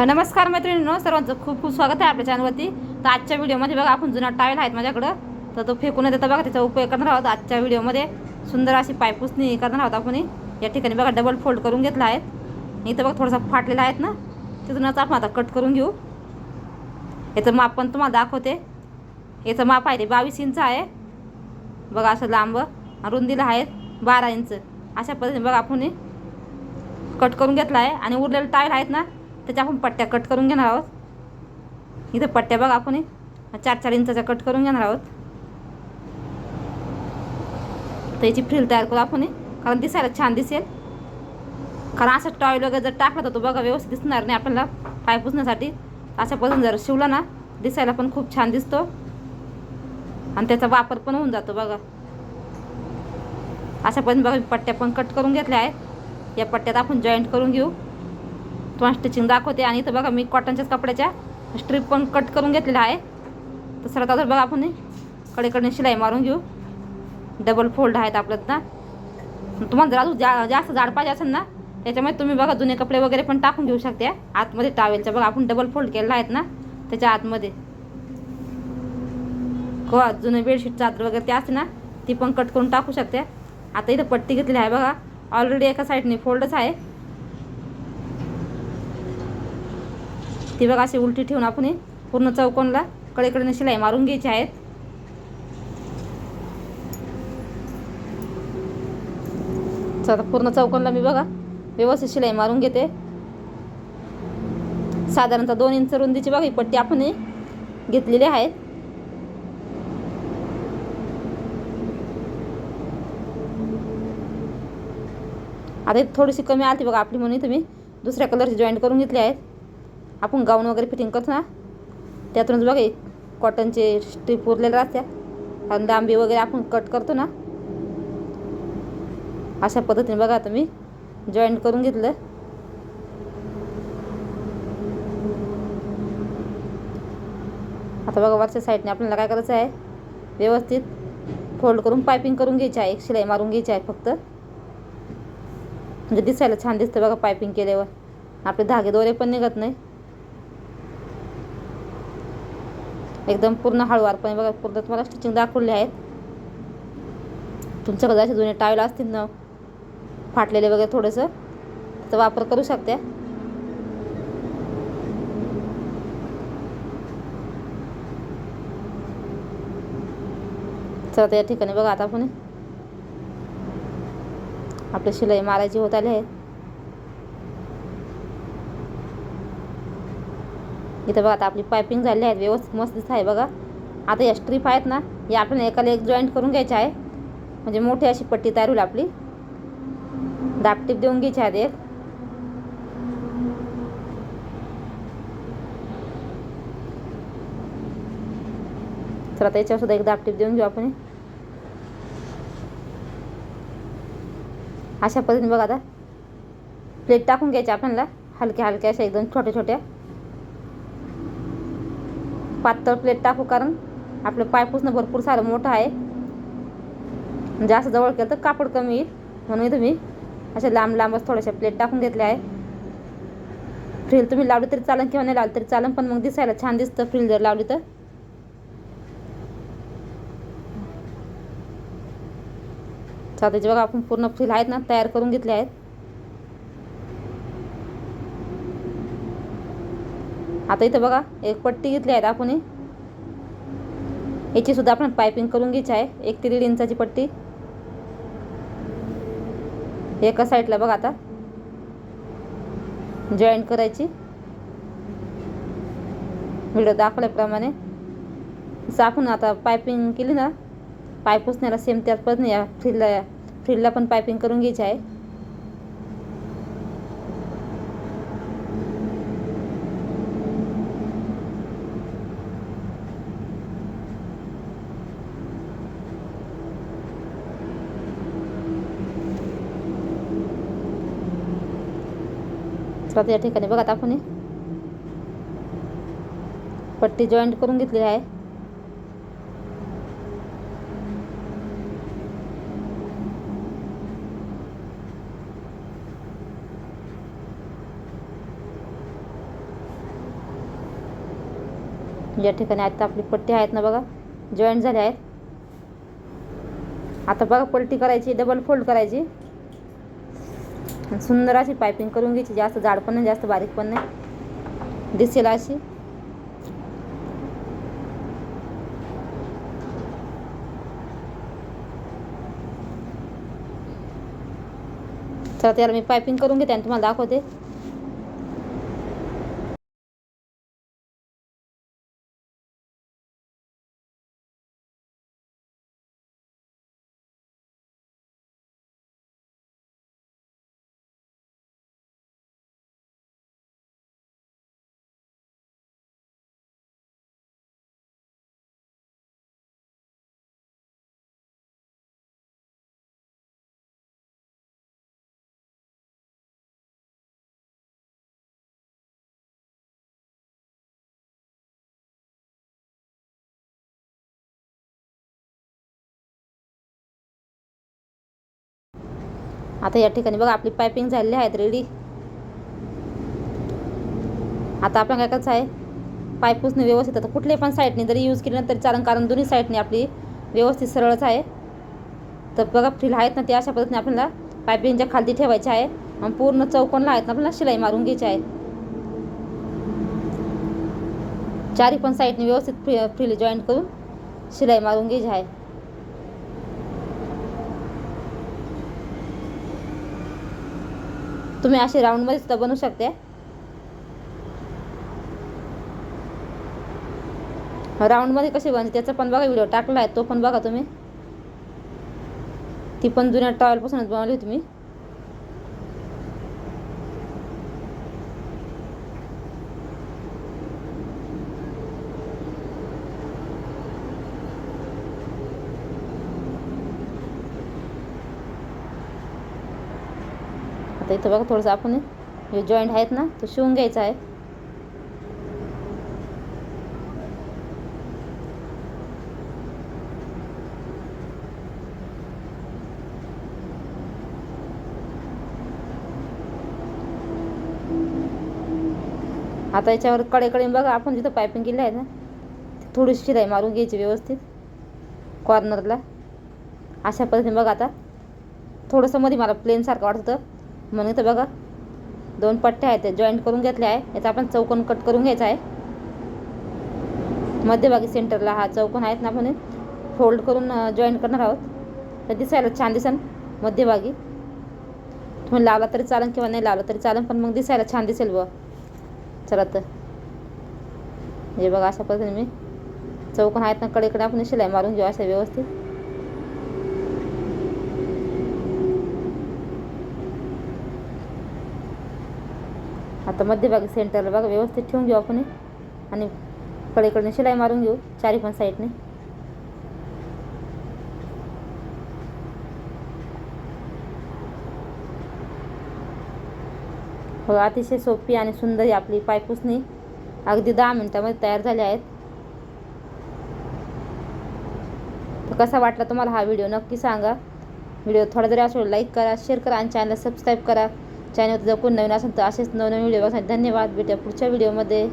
नमस्कार मैत्रिणींनो, सर्वांचं खूप खूप स्वागत आहे आपल्या चॅनलवरती. तर आजच्या व्हिडिओमध्ये बघा आपण जुना टावेल आहेत माझ्याकडं, तर तो फेकून देता बघा त्याचा उपयोग करणार आहोत. आजच्या व्हिडिओमध्ये सुंदर अशी पायपुसणी करणार आहोत आपण. या ठिकाणी बघा डबल फोल्ड करून घेतला आहे. इथं बघा थोडासा फाटलेला आहेत ना, तिथूनच आपण आता कट करून घेऊ. याचं माप पण तुम्हाला दाखवते. याचं माप आहे ते 22 इंच आहे बघा, असं लांब. रुंदीला आहे 12 इंच. अशा पद्धतीने बघा आपण कट करून घेतला आहे. आणि उरलेले टावेल आहेत ना, त्याच्या आपण पट्ट्या कट करून घेणार आहोत. इथं पट्ट्या बघा आपण 4-4 इंचाच्या कट करून घेणार आहोत. तर याची फ्रिल तयार करू आपण, कारण दिसायला छान दिसेल. कारण असं टॉवेल वगैरे जर टाकलं तर तो बघा व्यवस्थित दिसणार नाही आपल्याला पाय पुसण्यासाठी. अशा पद्धतीने जर शिवला ना, दिसायला पण खूप छान दिसतो आणि त्याचा वापर पण होऊन जातो बघा. अशा पद्धतीने बघा पट्ट्या पण कट करून घेतल्या आहेत. या पट्ट्यात आपण जॉईंट करून घेऊ. तुम्हाला स्टिचिंग दाखवते. आणि इथं बघा मी कॉटनच्याच कपड्याच्या स्ट्रीप पण कट करून घेतलेला आहे. तर सर्वात अगोदर बघा आपण कडेकडे शिलाई मारून घेऊ. डबल फोल्ड आहेत आपल्यात ना. तुम्हाला जर अजून जास्त जाड पाहिजे असेल ना, त्याच्यामुळे तुम्ही बघा जुने कपडे वगैरे पण टाकून घेऊ शकता आतमध्ये. टावेलच्या बघा आपण डबल फोल्ड केलेला आहेत ना, त्याच्या आतमध्ये किंवा जुने बेडशीट चादर वगैरे ते असते ना, ती पण कट करून टाकू शकते. आता इथं पट्टी घेतलेली आहे बघा, ऑलरेडी एका साईडने फोल्डच आहे. ती बघा अशी उलटी ठेवून आपण पूर्ण चौकोनला कडेकडे शिलाई मारून घ्यायची आहेत. चला पूर्ण चौकोनला मी बघा व्यवस्थित शिलाई मारून घेते. साधारणतः 2 इंच रुंदीची बघा ही पट्टी आपण घेतलेली आहे. आता थोडीशी कमी आली बघा आपली, म्हणून तुम्ही दुसऱ्या कलरची जॉईंट करून घेतली आहेत. आपण गाऊन वगैरे फिटिंग करतो ना, त्यातूनच बघा कॉटनचे स्ट्रीप उरलेले राहत्या आणि लांबी वगैरे आपण कट करतो ना, अशा पद्धतीने बघा आता मी जॉईंट करून घेतलं. आता बघा वरच्या साईडने आपल्याला काय करायचं आहे, व्यवस्थित फोल्ड करून पायपिंग करून घ्यायची आहे. एक शिलाई मारून घ्यायची आहे फक्त, म्हणजे दिसायला छान दिसतं बघा. पायपिंग केल्यावर आपले धागे दोरे पण निघत नाही. एकदम पूर्ण हळूवारपणे बघा पूर्ण तुम्हाला स्टिचिंग दाखवले आहेत. तुमच्याकडे असे जुने टावेल असतील ना फाटलेले वगैरे, थोडंसं त्याचा वापर करू शकता. चला या ठिकाणी बघा आता आपण आपली शिलाई मारायची होत आली आहे. इथं बघा आता आपली पायपिंग झाली आहे, व्यवस्थित मस्त दिसत आहे बघा. आता या स्ट्रीप आहेत ना, या आपल्याला एकाला एक जॉईंट करून घ्यायची आहे, म्हणजे मोठी अशी पट्टी तयार होईल आपली. दाबटीप देऊन घ्यायची आहे एक. तर आता याच्यावर सुद्धा एक दाबटीप देऊन घेऊ आपण. अशा पद्धतीने बघा आता प्लेट टाकून घ्यायची आपल्याला, हलक्या हलक्या अशा एकदम छोट्या छोट्या. पातळ प्लेट टाकू, कारण आपलं पाय पुसणं भरपूर सारं मोठं आहे. जास्त जवळ केलं तर कापड कमी येईल, म्हणून तुम्ही अशा लांब लांबच थोड्याशा प्लेट टाकून घेतल्या आहे. फ्रिल तुम्ही लावली तरी चालेल किंवा नाही लावली तरी चालेल, पण मग दिसायला छान दिसतं फ्रिल जर लावली तर. त्याची बघा आपण पूर्ण फ्रिल आहेत ना तयार करून घेतले आहेत. आता इथं बघा एक पट्टी घेतली आहे आपण, याची सुद्धा आपण पायपिंग करून घ्यायची आहे. 1 ते 1.5 इंचाची पट्टी एका साईडला बघा आता जॉईंट करायची. व्हिडिओ दाखवल्याप्रमाणे जसं आपण आता पायपिंग केली ना पाय पुसण्याला, सेम त्याच पद्धतीने या फ्रिलला पण पायपिंग करून घ्यायची आहे. तर या ठिकाणी बघा आपण पट्टी जॉईंट करून घेतली आहे. या ठिकाणी आता आपली पट्टी आहेत ना बघा जॉईंट झाले आहेत. आता बघा पलटी करायची, डबल फोल्ड करायची, सुंदर अशी पायपिंग करून घ्यायची. जास्त जाड पण नाही, जास्त बारीक पण नाही, दिसेल अशी. चला त्याला मी पायपिंग करून घेते आणि तुम्हाला दाखवते. आता या ठिकाणी बघा आपली पायपिंग झालेली आहेत रेडी. आता आपण काय करायचं आहे, पाईप पुसणे व्यवस्थित. आता कुठल्या पण साईडने जरी यूज केली ना तरी चालेल, कारण दोन्ही साईडने आपली व्यवस्थित सरळच आहे. तर बघा फ्रिल आहेत ना ते अशा पद्धतीने आपल्याला पायपिंगच्या खाली ठेवायचे आहे आणि पूर्ण चौकोनला आहेत ना आपल्याला शिलाई मारून घ्यायची आहे. चारी पण साईडने व्यवस्थित फ्रिल जॉईंट करून शिलाई मारून घ्यायची आहे. तुम्ही असे राऊंडमध्ये सुद्धा बनवू शकते. राऊंडमध्ये कसे बनते त्याचा पण बघा व्हिडिओ टाकला आहे, तो पण बघा तुम्ही. ती पण जुन्या टॉवेलपासूनच बनवली होती मी. आता इथं बघा थोडंसं आपण हे जॉईंट आहेत ना तो शिवून घ्यायचा आहे. आता याच्यावर कडेकडे बघा आपण जिथं पायपिंग केली आहे ना थोडीशी शिलाई मारून घ्यायची व्यवस्थित कॉर्नरला अशा पद्धतीने. बघा आता थोडंसं मध्ये मला प्लेनसारखं वाटत होतं म्हणून इथं बघा 2 पट्ट्या आहेत त्या जॉईंट करून घेतल्या आहे. याचा आपण चौकोन कट करून घ्यायचा आहे. मध्यभागी सेंटरला हा चौकोन आहेत ना आपण फोल्ड करून जॉईंट करणार आहोत. तर दिसायला छान दिसन मध्यभागी. तुम्ही लावला तरी चालेल किंवा नाही लावला तरी चालेल, पण मग दिसायला छान दिसेल बघ. चला तर हे बघा अशा पद्धतीने मी चौकोन आहेत ना कडेकडे आपण शिलाई मारून घेऊ अशा व्यवस्थित. आता मध्यभागी सेंटरला बघा व्यवस्थित ठेवून घेऊ आपण आणि कडेकडे शिलाई मारून घेऊ चारी पण साईडने. हो अतिशय सोपी आणि सुंदर आपली पायपुसणी अगदी 10 मिनिटांमध्ये तयार झाले आहेत. तर कसा वाटला तुम्हाला हा व्हिडिओ नक्की सांगा. व्हिडिओ थोडा जरी असेल लाईक करा, शेअर करा आणि चॅनलला सबस्क्राईब करा. चॅनलवर जर कोण नवीन असेल तर असेच नवनवीन व्हिडिओ बघा. धन्यवाद. भेटूया पुढच्या व्हिडिओमध्ये.